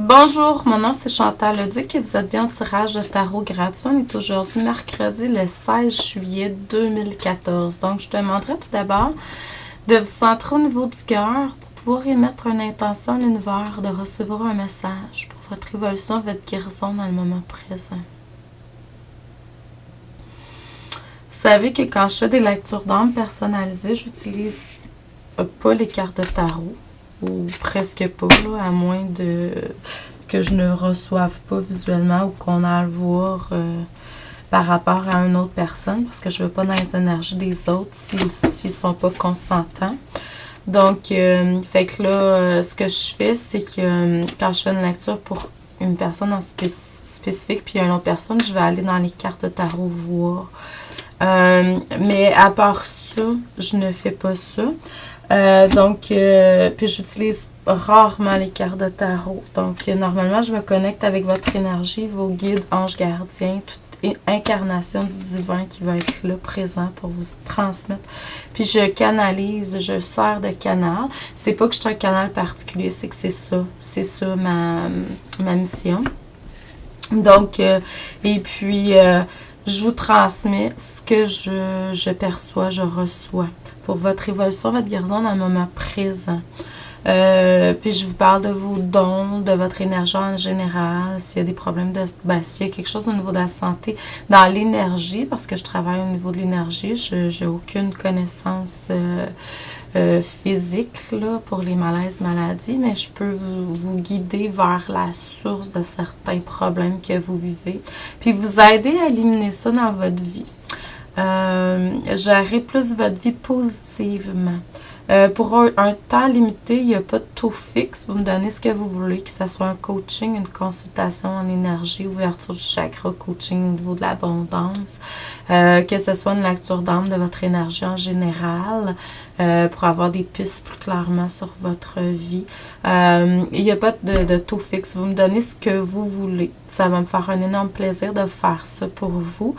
Bonjour, mon nom c'est Chantal Leduc et vous êtes bien au tirage de tarot gratuit. On est aujourd'hui mercredi le 16 juillet 2014. Donc, je demanderai tout d'abord de vous centrer au niveau du cœur pour pouvoir émettre une intention à l'univers de recevoir un message pour votre évolution, votre guérison dans le moment présent. Vous savez que quand je fais des lectures d'âme personnalisées, j'utilise pas les cartes de tarot. Ou presque pas, là, à moins de que je ne reçoive pas visuellement ou qu'on a à le voir par rapport à une autre personne, parce que je ne veux pas dans les énergies des autres s'ils ne sont pas consentants. Donc, fait que là, ce que je fais, c'est que quand je fais une lecture pour une personne en spécifique, puis une autre personne, je vais aller dans les cartes de tarot voir. Mais à part ça, je ne fais pas ça. Puis j'utilise rarement les cartes de tarot. Donc, normalement, je me connecte avec votre énergie, vos guides, anges gardiens, toute incarnation du divin qui va être là, présent pour vous transmettre. Puis je canalise, je sers de canal. C'est pas que je suis un canal particulier, c'est que c'est ça ma mission. Donc, et puis, je vous transmets ce que je perçois, je reçois pour votre évolution, votre guérison dans le moment présent. Puis je vous parle de vos dons, de votre énergie en général, s'il y a des problèmes s'il y a quelque chose au niveau de la santé, dans l'énergie, parce que je travaille au niveau de l'énergie, je n'ai aucune connaissance physique là, pour les malaises, maladies, mais je peux vous guider vers la source de certains problèmes que vous vivez, puis vous aider à éliminer ça dans votre vie. Gérer plus votre vie positivement. Pour un temps limité, il n'y a pas de taux fixe. Vous me donnez ce que vous voulez, que ce soit un coaching, une consultation en énergie, ouverture du chakra, coaching au niveau de l'abondance, que ce soit une lecture d'âme de votre énergie en général, pour avoir des pistes plus clairement sur votre vie. Il n'y a pas de taux fixe. Vous me donnez ce que vous voulez. Ça va me faire un énorme plaisir de faire ça pour vous.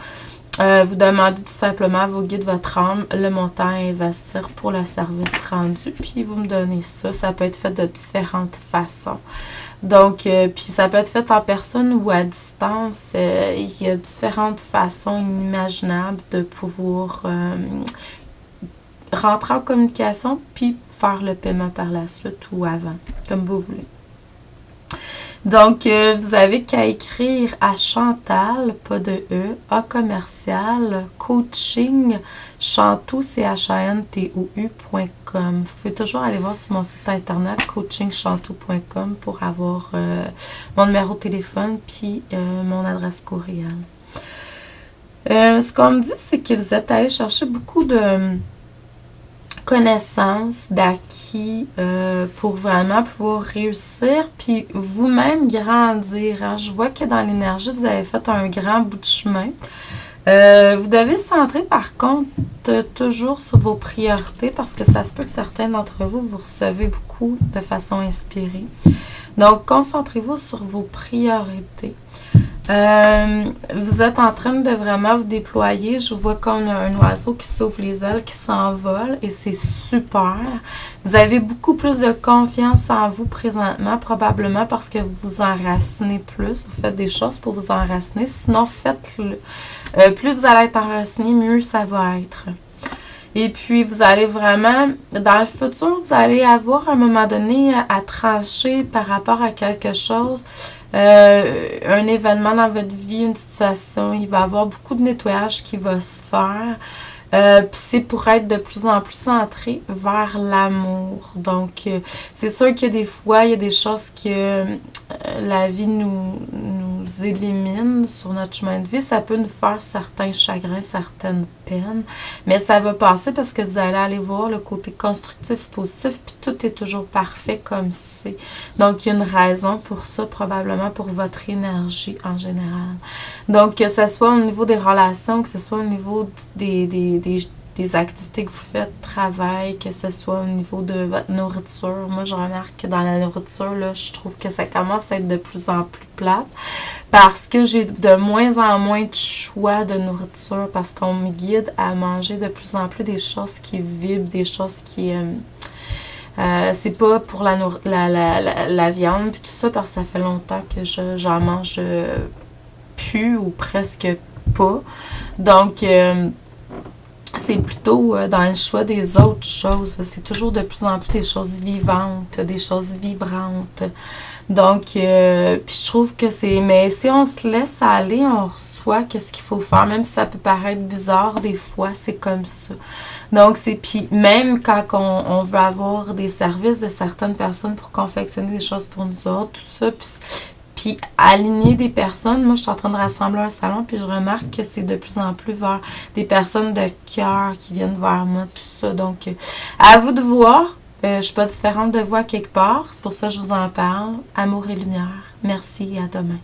Vous demandez tout simplement à vos guides, votre âme, le montant à investir pour le service rendu, puis vous me donnez ça. Ça peut être fait de différentes façons. Donc, puis ça peut être fait en personne ou à distance. Il y a différentes façons inimaginables de pouvoir rentrer en communication, puis faire le paiement par la suite ou avant, comme vous voulez. Donc, vous avez qu'à écrire à Chantal, pas de E, A commercial, coaching, chantou, chantou.com. Vous pouvez toujours aller voir sur mon site internet, coachingchantou.com, pour avoir mon numéro de téléphone puis mon adresse courriel. Ce qu'on me dit, c'est que vous êtes allé chercher beaucoup de connaissances, d'acquis pour vraiment pouvoir réussir puis vous-même grandir. Hein? Je vois que dans l'énergie, vous avez fait un grand bout de chemin. Vous devez centrer par contre toujours sur vos priorités parce que ça se peut que certains d'entre vous, vous recevez beaucoup de façon inspirée. Donc, concentrez-vous sur vos priorités. Vous êtes en train de vraiment vous déployer. Je vois comme un oiseau qui s'ouvre les ailes, qui s'envole et c'est super. Vous avez beaucoup plus de confiance en vous présentement, probablement parce que vous vous enracinez plus. Vous faites des choses pour vous enraciner. Sinon, faites-le. Plus vous allez être enraciné, mieux ça va être. Et puis, vous allez vraiment, dans le futur, vous allez avoir à un moment donné à trancher par rapport à quelque chose. Un événement dans votre vie, une situation, il va y avoir beaucoup de nettoyage qui va se faire. Puis c'est pour être de plus en plus centré vers l'amour. Donc, c'est sûr qu'il y a des fois, il y a des choses que la vie nous élimine sur notre chemin de vie. Ça peut nous faire certains chagrins, certaines peines. Mais ça va passer parce que vous allez aller voir le côté constructif, positif, puis tout est toujours parfait comme c'est. Donc, il y a une raison pour ça, probablement pour votre énergie en général. Donc, que ce soit au niveau des relations, que ce soit au niveau des activités que vous faites, travail, que ce soit au niveau de votre nourriture. Moi, je remarque que dans la nourriture, là, je trouve que ça commence à être de plus en plus plate parce que j'ai de moins en moins de choix de nourriture parce qu'on me guide à manger de plus en plus des choses qui vibrent, des choses qui C'est pas pour la viande puis tout ça, parce que ça fait longtemps que j'en mange plus ou presque pas. Donc, c'est plutôt dans le choix des autres choses. C'est toujours de plus en plus des choses vivantes, des choses vibrantes. Donc, puis je trouve que c'est... Mais si on se laisse aller, on reçoit qu'est-ce qu'il faut faire. Même si ça peut paraître bizarre, des fois, c'est comme ça. Donc, c'est... Puis même quand on veut avoir des services de certaines personnes pour confectionner des choses pour nous autres, tout ça, puis aligner des personnes. Moi, je suis en train de rassembler un salon, puis je remarque que c'est de plus en plus vers des personnes de cœur qui viennent vers moi, tout ça. Donc, à vous de voir. Je suis pas différente de vous à quelque part. C'est pour ça que je vous en parle. Amour et lumière. Merci et à demain.